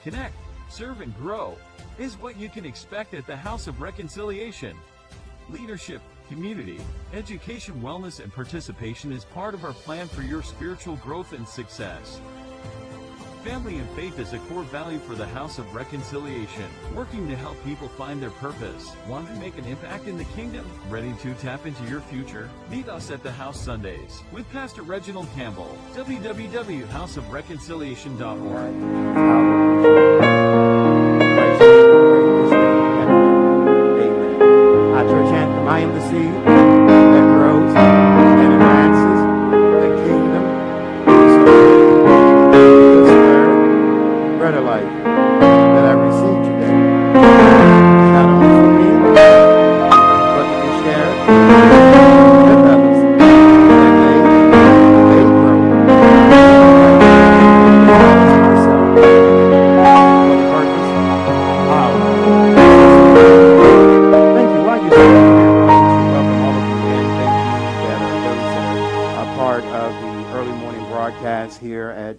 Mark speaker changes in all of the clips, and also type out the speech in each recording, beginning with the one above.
Speaker 1: connect, serve, and grow is what you can expect at the House of Reconciliation. Leadership, community, education, wellness, and participation is part of our plan for your spiritual growth and success. Family and faith is a core value for the House of Reconciliation, working to help people find their purpose. Want to make an impact in the kingdom? Ready to tap into your future? Meet us at the House Sundays with Pastor Reginald Campbell. www.houseofreconciliation.org.
Speaker 2: Our church anthem, I am the seed that grows and advances the kingdom. Bread of life that I received today, not only for me, but to be shared with others, that they grow myself for the purpose of thank you. Why you say welcome all of you in. Thank you that are those that are part of the early morning broadcast here at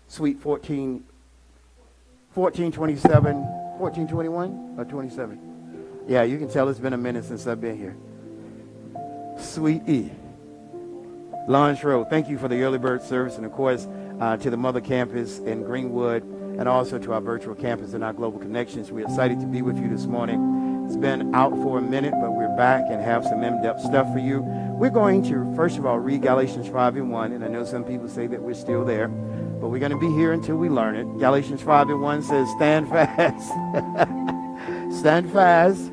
Speaker 2: Suite 1427, 1421 or 27? Yeah, you can tell it's been a minute since I've been here. Suite E, Launch Road. Thank you for the early bird service, and of course to the Mother Campus in Greenwood, and also to our virtual campus and our global connections. We're excited to be with you this morning. It's been out for a minute, but we're back and have some in-depth stuff for you. We're going to, first of all, read Galatians 5:1, and I know some people say that we're still there, but we're going to be here until we learn it. Galatians 5:1 says, stand fast. Stand fast.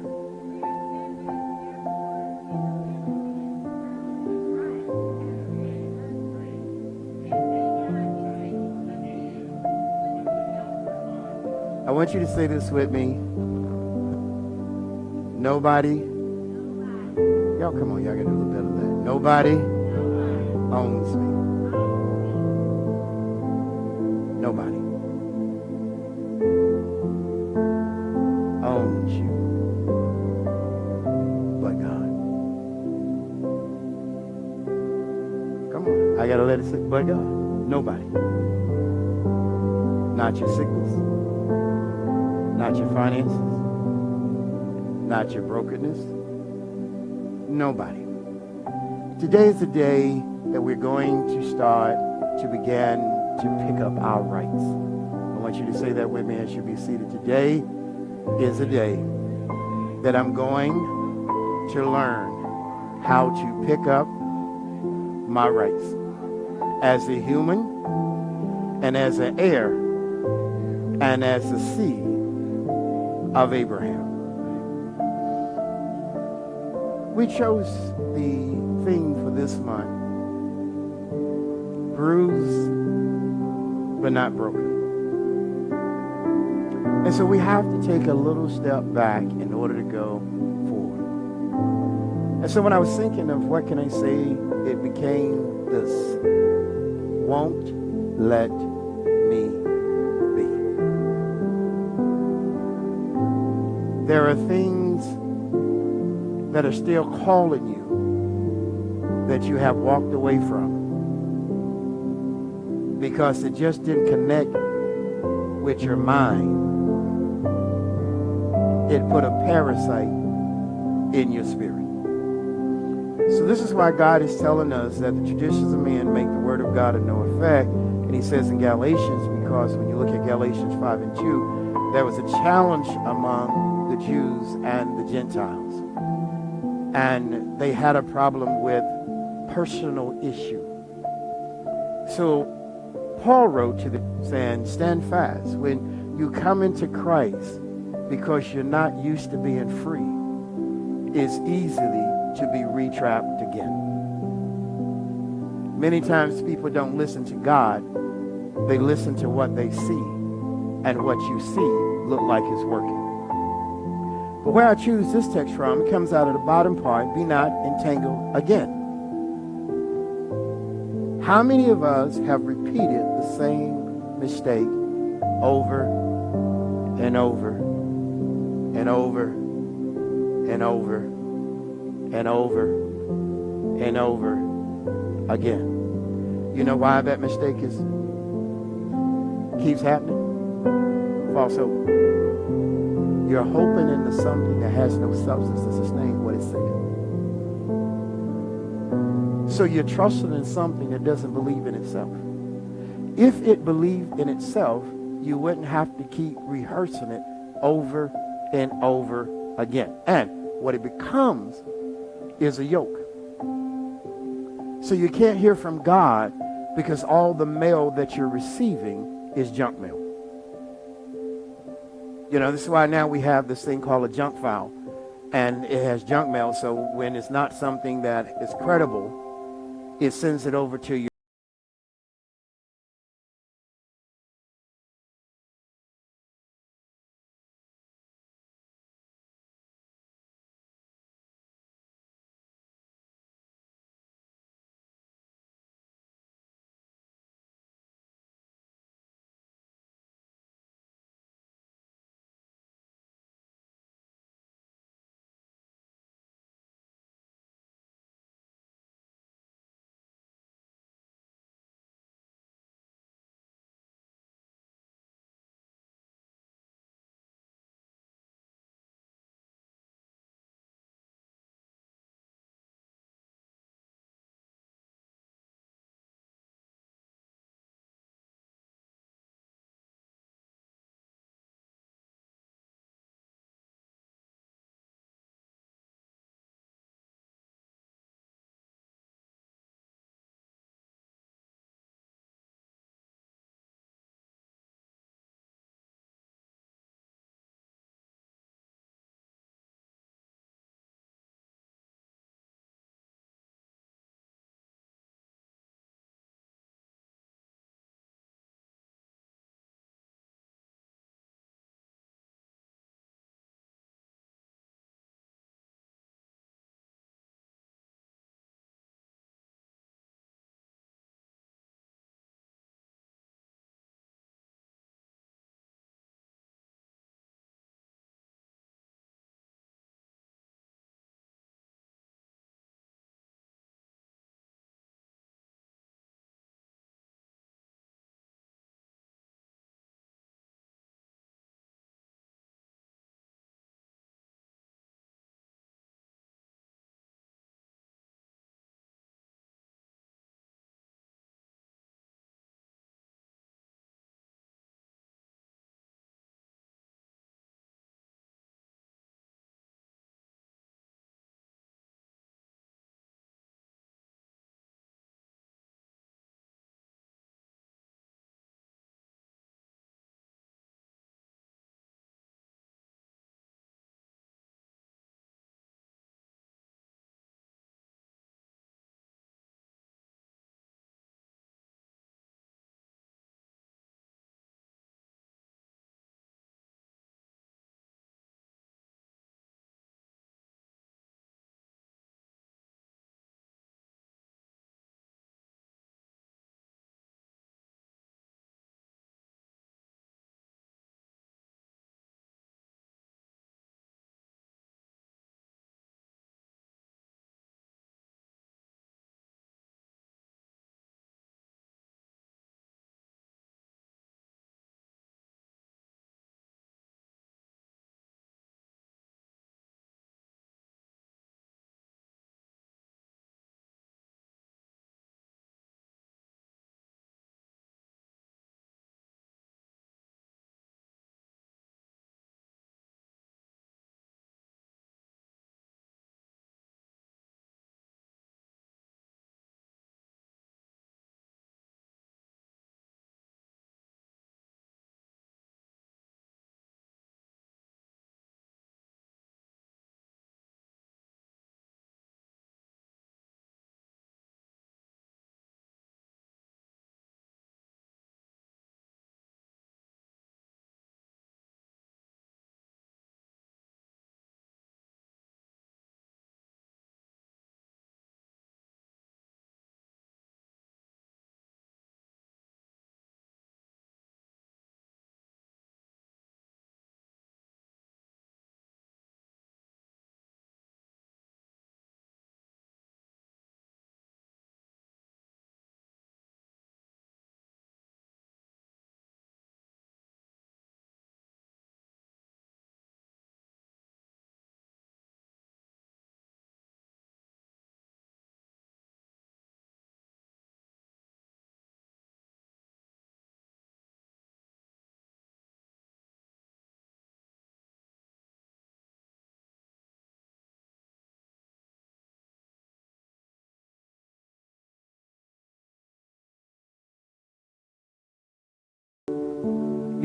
Speaker 2: I want you to say this with me. Nobody. Y'all come on, y'all got to do a little better than that. Nobody owns me. Nobody owns you but God. Come on. I got to let it sit, but God. Nobody. Not your sickness. Not your finances. Not your brokenness. Nobody. Today is the day that we're going to start to begin to pick up our rights. I want you to say that with me as you be seated. Today is a day that I'm going to learn how to pick up my rights as a human and as an heir and as a seed of Abraham. We chose the theme for this month, bruised but not broken. And so we have to take a little step back in order to go forward. And so when I was thinking of what can I say, it became this: won't let me be. There are things that are still calling you that you have walked away from because it just didn't connect with your mind. It put a parasite in your spirit. So this is why God is telling us that the traditions of men make the word of God of no effect. And he says in Galatians, because when you look at Galatians 5:2, there was a challenge among the Jews and the Gentiles. And they had a problem with personal issue. So Paul wrote to them saying, stand fast. When you come into Christ, because you're not used to being free, it's easily to be retrapped again. Many times people don't listen to God. They listen to what they see, and what you see look like it's working. But where I choose this text from, it comes out of the bottom part, be not entangled again. How many of us have repeated the same mistake over and over and over and over and over and over again? You know why that mistake keeps happening? false hope. You're hoping into something that has no substance to sustain what it said. So you're trusting in something that doesn't believe in itself. If it believed in itself, you wouldn't have to keep rehearsing it over and over again. And what it becomes is a yoke. So you can't hear from God because all the mail that you're receiving is junk mail. You know, this is why now we have this thing called a junk file, and it has junk mail. So when it's not something that is credible, it sends it over to you.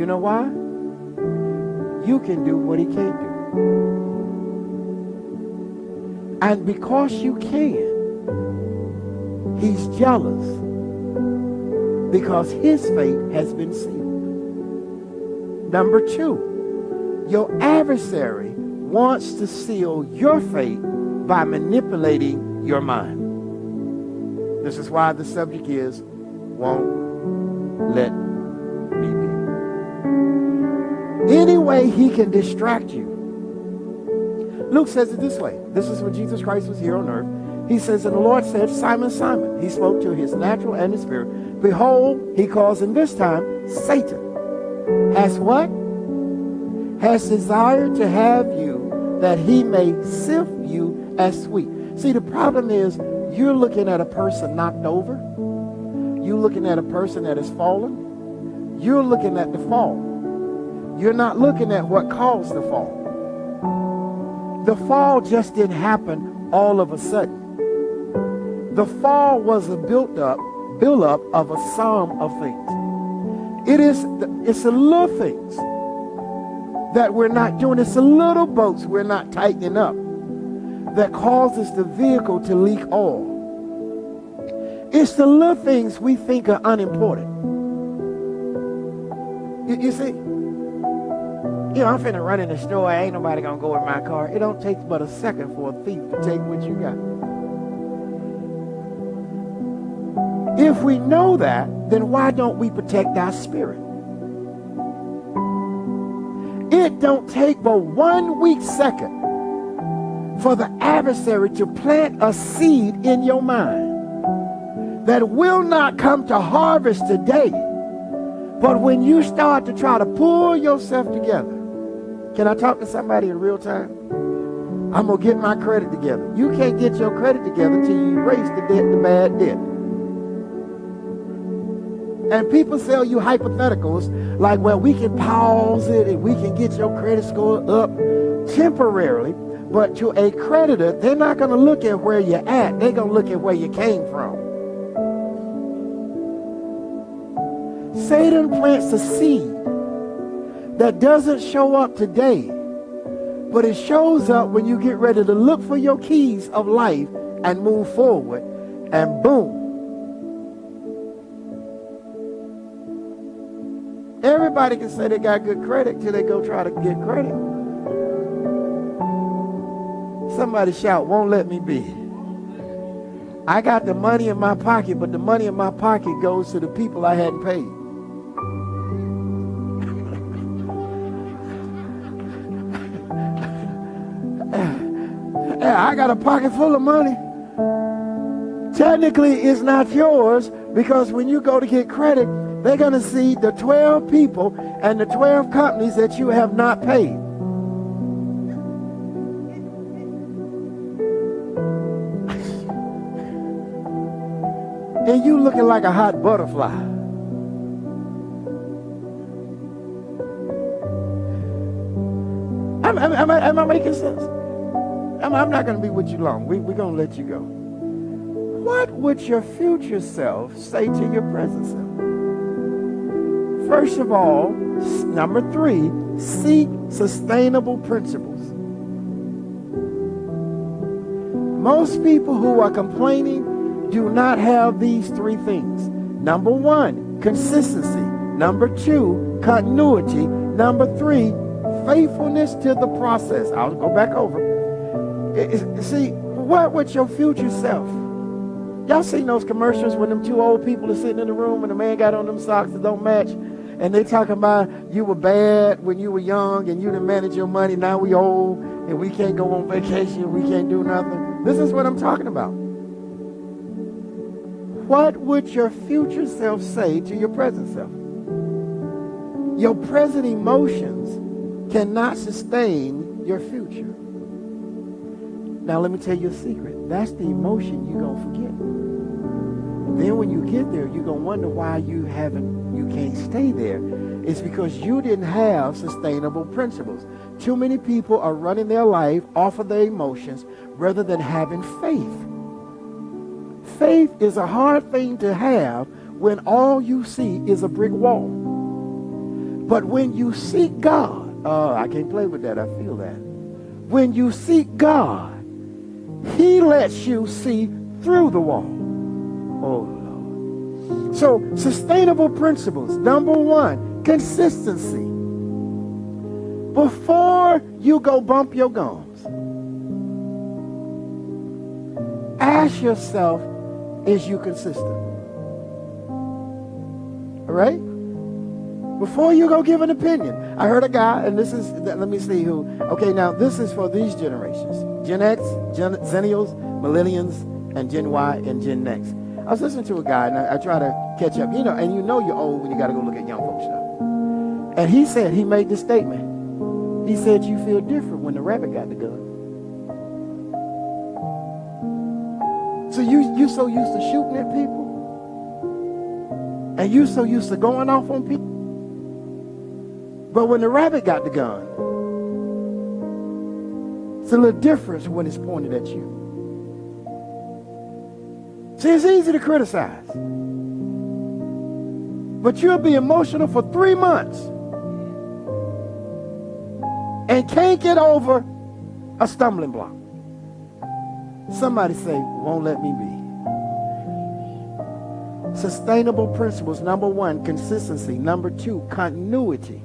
Speaker 2: You know why? You can do what he can't do. And because you can, he's jealous because his fate has been sealed. Number two, your adversary wants to seal your fate by manipulating your mind. This is why the subject is, won't let me be. Any way he can distract you. Luke says it this way. This is when Jesus Christ was here on earth. He says, and the Lord said, Simon, Simon. He spoke to his natural and his spirit. Behold, he calls him this time Satan. Has what? Has desired to have you that he may sift you as wheat. See, the problem is you're looking at a person knocked over. You're looking at a person that has fallen. You're looking at the fall. You're not looking at what caused the fall. The fall just didn't happen all of a sudden. The fall was a build up of a sum of things. It's the little things that we're not doing. It's the little boats we're not tightening up that causes the vehicle to leak oil. It's the little things we think are unimportant. You see, I'm finna run in the store. Ain't nobody gonna go in my car. It don't take but a second for a thief to take what you got. If we know that, then why don't we protect our spirit? It don't take but 1 weak second for the adversary to plant a seed in your mind that will not come to harvest today. But when you start to try to pull yourself together, can I talk to somebody in real time? I'm going to get my credit together. You can't get your credit together till you erase the debt, the bad debt. And people sell you hypotheticals like, well, we can pause it and we can get your credit score up temporarily. But to a creditor, they're not going to look at where you're at. They're going to look at where you came from. Satan plants a seed that doesn't show up today, but it shows up when you get ready to look for your keys of life and move forward, and boom. Everybody can say they got good credit till they go try to get credit. Somebody shout, won't let me be. I got the money in my pocket, but the money in my pocket goes to the people I hadn't paid. I got a pocket full of money. Technically, it's not yours because when you go to get credit, they're going to see the 12 people and the 12 companies that you have not paid. And you looking like a hot butterfly. Am I making sense? I'm not going to be with you long. We're going to let you go. What would your future self say to your present self? First of all, number 3, seek sustainable principles. Most people who are complaining do not have these 3 things. Number 1, consistency. Number 2, continuity. Number 3, faithfulness to the process. I'll go back over. See, what would your future self? Y'all seen those commercials when them 2 old people are sitting in the room and the man got on them socks that don't match, and they talking about you were bad when you were young and you didn't manage your money. Now we old and we can't go on vacation. We can't do nothing. This is what I'm talking about. What would your future self say to your present self? Your present emotions cannot sustain your future. Now let me tell you a secret. That's the emotion you're going to forget. Then when you get there, you're going to wonder why you can't stay there. It's because you didn't have sustainable principles. Too many people are running their life off of their emotions rather than having faith. Faith is a hard thing to have when all you see is a brick wall. But when you seek God, oh, I can't play with that. I feel that. When you seek God, he lets you see through the wall. Oh, Lord. So, sustainable principles. Number one, consistency. Before you go bump your gums, ask yourself, is you consistent? All right? Before you go give an opinion. I heard a guy, and this is, let me see who. Okay, now this is for these generations. Gen X, Zennials, Millennials, and Gen Y, and Gen Next. I was listening to a guy, and I try to catch up. You know, and you know you're old when you got to go look at young folks stuff. And he said, he made this statement. He said, you feel different when the rabbit got the gun. So you so used to shooting at people. And you so used to going off on people. But when the rabbit got the gun, it's a little difference when it's pointed at you. See, it's easy to criticize. But you'll be emotional for 3 months and can't get over a stumbling block. Somebody say, won't let me be. Sustainable principles. Number one, consistency. Number two, continuity.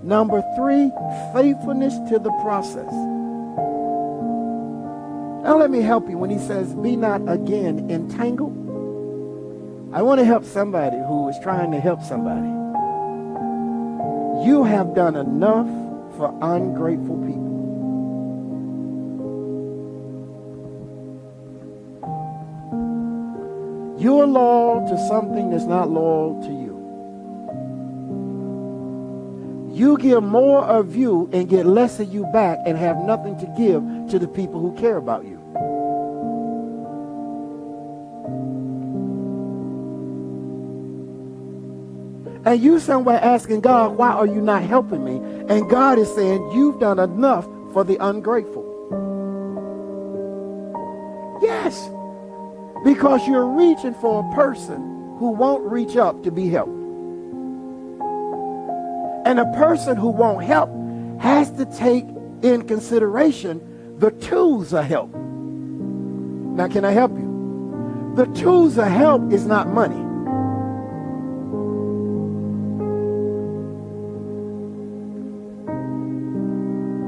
Speaker 2: Number three, faithfulness to the process. Now let me help you when he says, be not again entangled. I want to help somebody who is trying to help somebody. You have done enough for ungrateful people. You're loyal to something that's not loyal to you. You give more of you and get less of you back and have nothing to give to the people who care about you. And you somewhere asking God, why are you not helping me? And God is saying, you've done enough for the ungrateful. Yes, because you're reaching for a person who won't reach up to be helped. And a person who won't help has to take in consideration the tools of help. Now, can I help you? The tools of help is not money.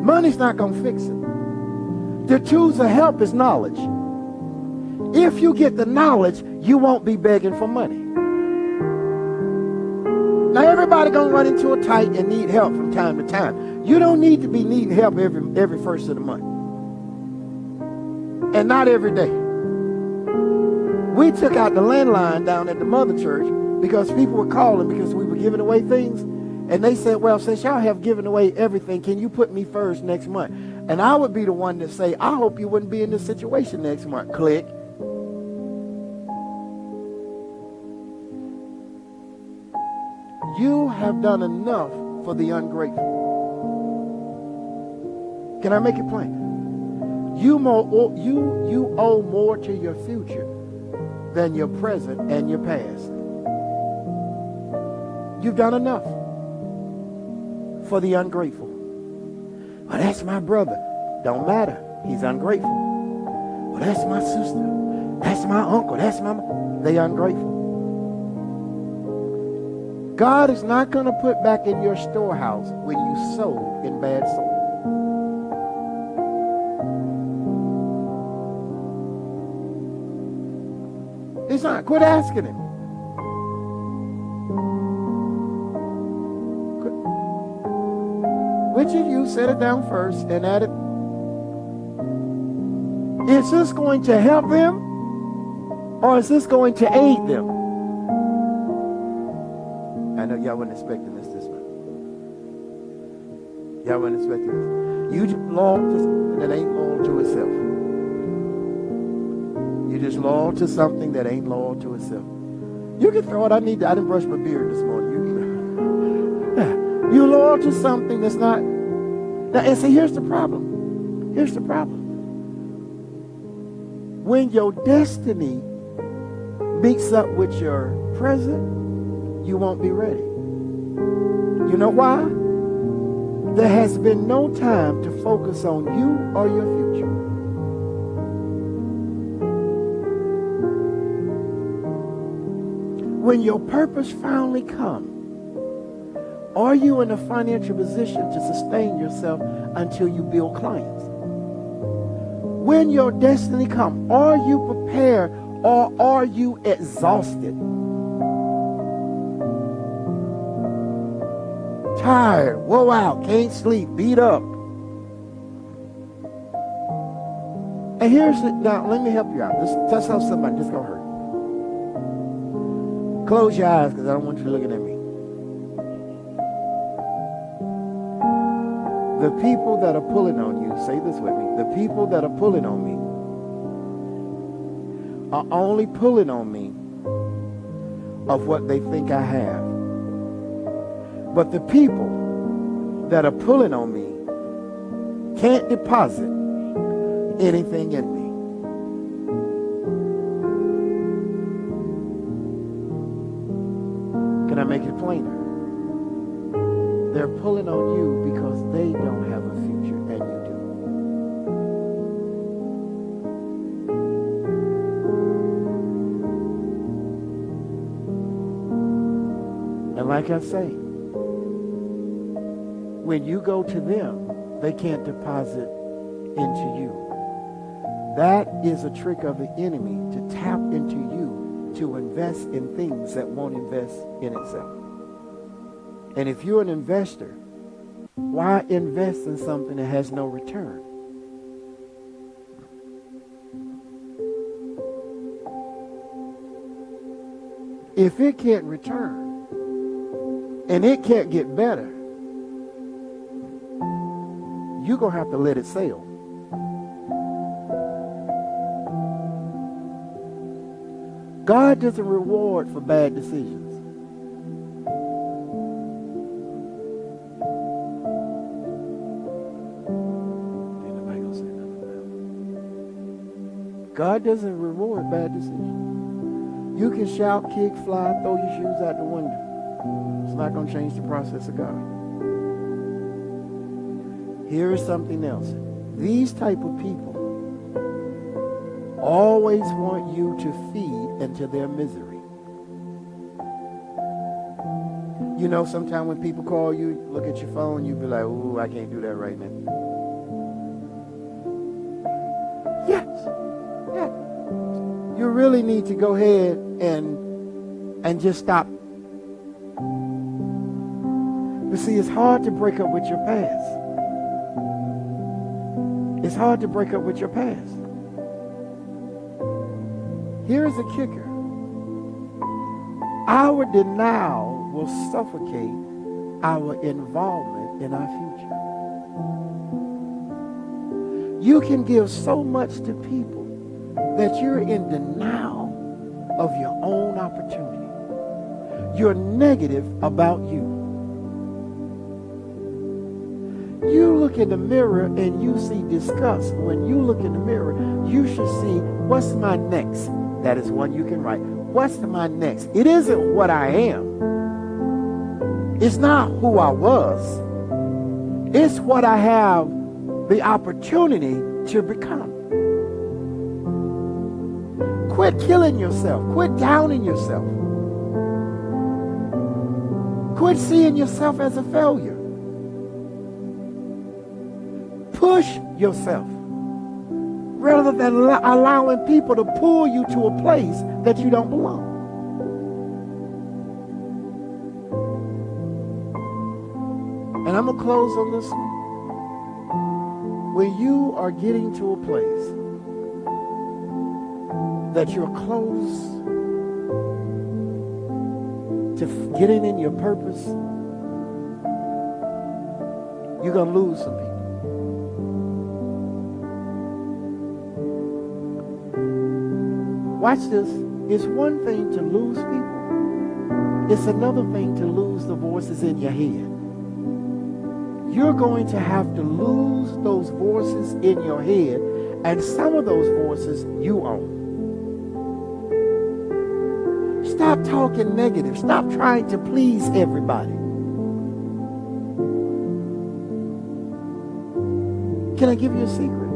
Speaker 2: Money's not going to fix it. The tools of help is knowledge. If you get the knowledge, you won't be begging for money. Now, everybody going to run into a tight and need help from time to time. You don't need to be needing help every first of the month. And not every day. We took out the landline down at the mother church because people were calling because we were giving away things. And they said, well, since y'all have given away everything, can you put me first next month? And I would be the one to say, I hope you wouldn't be in this situation next month. Click. You have done enough for the ungrateful. Can I make it plain? You owe more to your future than your present and your past. You've done enough for the ungrateful. Well, that's my brother. Don't matter. He's ungrateful. Well, that's my sister. That's my uncle. That's my they ungrateful. God is not going to put back in your storehouse when you sowed in bad soil. He's not. Quit asking him. Which of you set it down first and add it? Is this going to help them or is this going to aid them? I know y'all weren't expecting this month. Y'all weren't expecting this. You just loyal to something that ain't loyal to itself. You just loyal to something that ain't loyal to itself. You can throw it. I didn't brush my beard this morning. You loyal to something that's not. Now, and see, here's the problem. Here's the problem. When your destiny meets up with your present, you won't be ready. You know why? There has been no time to focus on you or your future. When your purpose finally comes, are you in a financial position to sustain yourself until you build clients? When your destiny comes, are you prepared or are you exhausted? Tired, wore out, can't sleep, beat up. And here's it. Now, let me help you out. Just tell somebody, this is going to hurt. Close your eyes because I don't want you looking at me. The people that are pulling on you, say this with me, the people that are pulling on me are only pulling on me of what they think I have. But the people that are pulling on me can't deposit anything in me. Can I make it plainer? They're pulling on you because they don't have a future and you do. And like I say, when you go to them, they can't deposit into you. That is a trick of the enemy to tap into you to invest in things that won't invest in itself. And if you're an investor, why invest in something that has no return? If it can't return and it can't get better, you're going to have to let it sail. God doesn't reward for bad decisions. God doesn't reward bad decisions. You can shout, kick, fly, throw your shoes out the window. It's not going to change the process of God. Here is something else. These type of people always want you to feed into their misery. You know, sometimes when people call you, look at your phone, you be like, ooh, I can't do that right now. Yes. Yeah. You really need to go ahead and just stop. But see, it's hard to break up with your past. It's hard to break up with your past. Here's a kicker. Our denial will suffocate our involvement in our future. You can give so much to people that you're in denial of your own opportunity. You're negative about you. You look in the mirror and you see disgust. When you look in the mirror, you should see, what's my next? That is one you can write. What's my next? It isn't what I am. It's not who I was. It's what I have the opportunity to become. Quit killing yourself. Quit downing yourself. Quit seeing yourself as a failure. Push yourself rather than allowing people to pull you to a place that you don't belong. And I'm going to close on this one. When you are getting to a place that you're close to getting in your purpose, you're going to lose some people. Watch this. It's one thing to lose people. It's another thing to lose the voices in your head. You're going to have to lose those voices in your head, and some of those voices you own. Stop talking negative. Stop trying to please everybody. Can I give you a secret?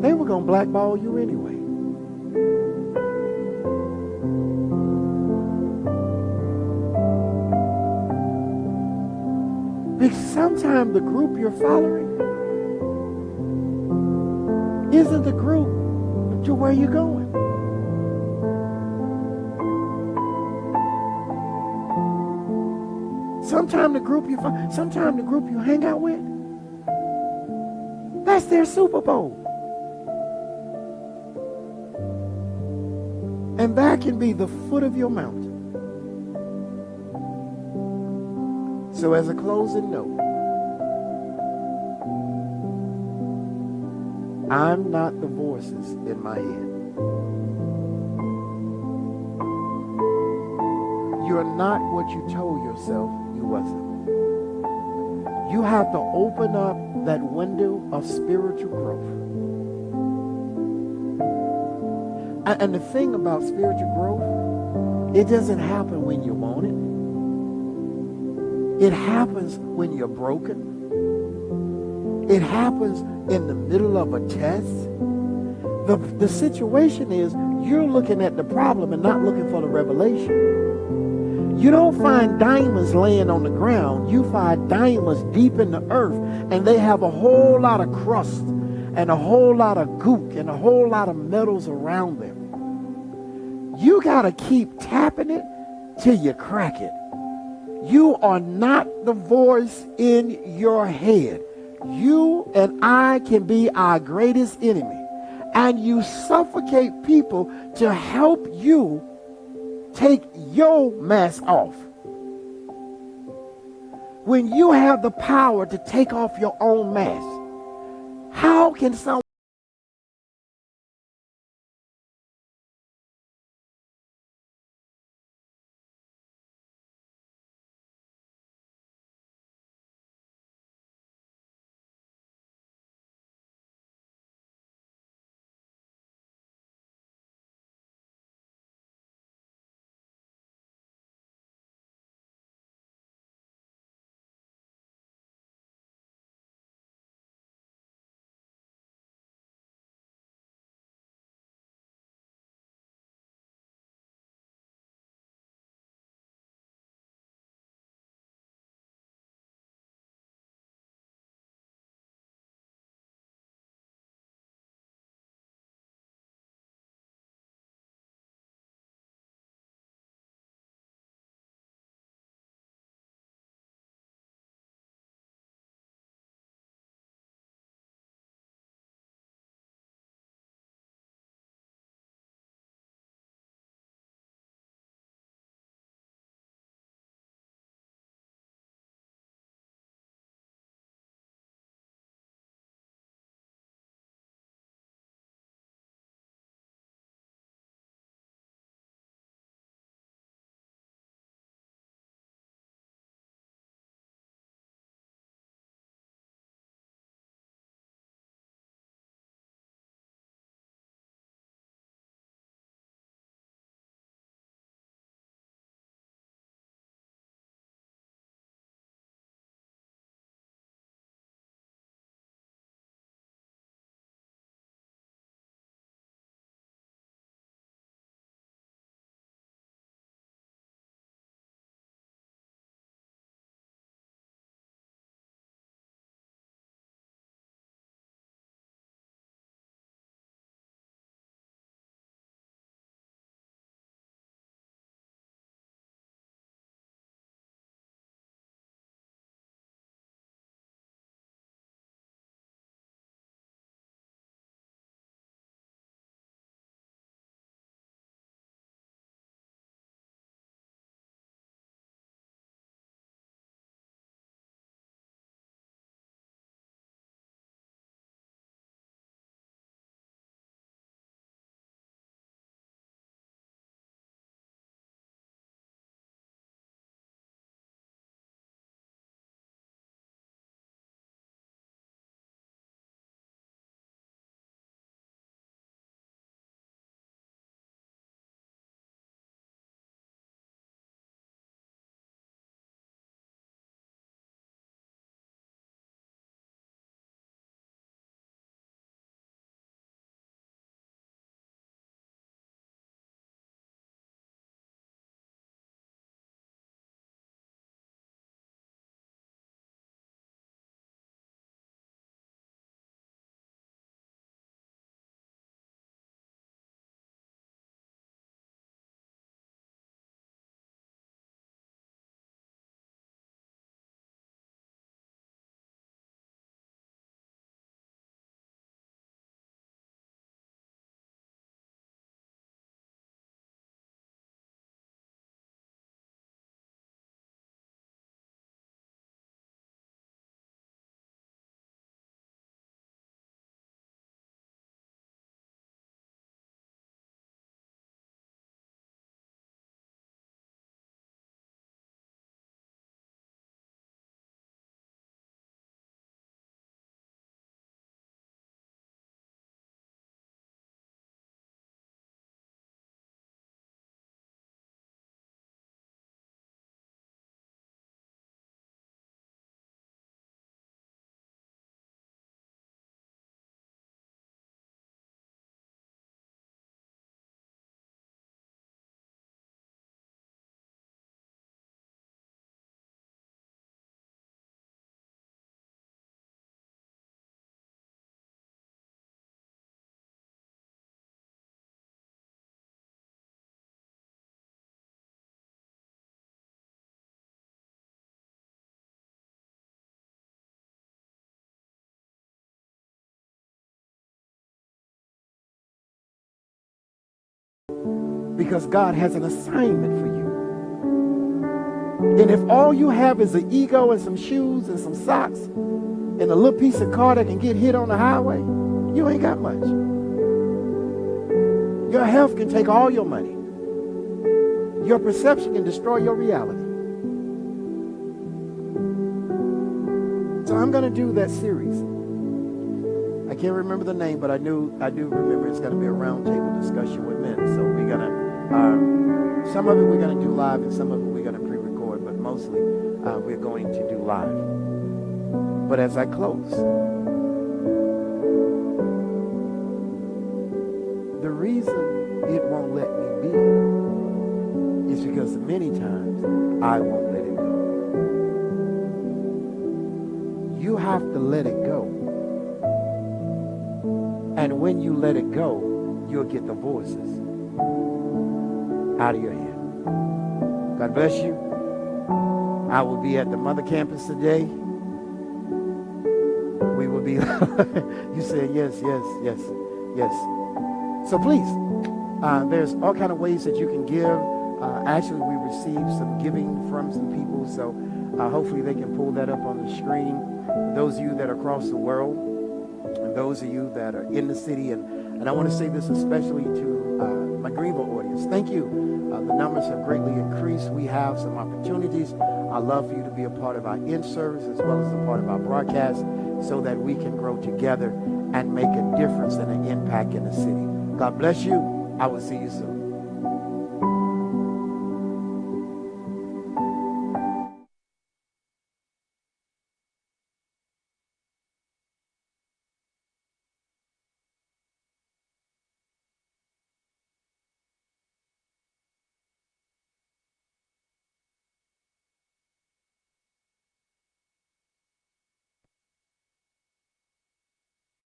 Speaker 2: They were going to blackball you anyway. Because sometimes the group you're following isn't the group to where you're going. Sometimes the group you hang out with, that's their Super Bowl. And that can be the foot of your mountain. So as a closing note, I'm not the voices in my head. You're not what you told yourself you wasn't. You have to open up that window of spiritual growth. And the thing about spiritual growth, it doesn't happen when you want it. It happens when you're broken. It happens in the middle of a test. The situation is you're looking at the problem and not looking for the revelation. You don't find diamonds laying on the ground. You find diamonds deep in the earth, and they have a whole lot of crust and a whole lot of gook and a whole lot of metals around them. You got to keep tapping it till you crack it. You are not the voice in your head. You and I can be our greatest enemy. And you suffocate people to help you take your mask off. When you have the power to take off your own mask, how can someone because God has an assignment for you. And if all you have is an ego and some shoes and some socks and a little piece of car that can get hit on the highway, you ain't got much. Your health can take all your money. Your perception can destroy your reality. So I'm going to do that series. I can't remember the name, but I do remember it's going to be a roundtable discussion with men. So we're going to, some of it we're going to do live and some of it we're going to pre-record, but mostly we're going to do live. But as I close, the reason it won't let me be is because many times I won't let it go. You have to let it go. And when you let it go, you'll get the voices out of your head. God bless you. I will be at the Mother Campus today. We will be, you said yes. So please, there's all kind of ways that you can give. Actually, we received some giving from some people, so hopefully they can pull that up on the screen. Those of you that are across the world, and those of you that are in the city, and I want to say this especially to my Greenville audience. Thank you. The numbers have greatly increased. We have some opportunities. I'd love for you to be a part of our in-service as well as a part of our broadcast so that we can grow together and make a difference and an impact in the city. God bless you. I will see you soon.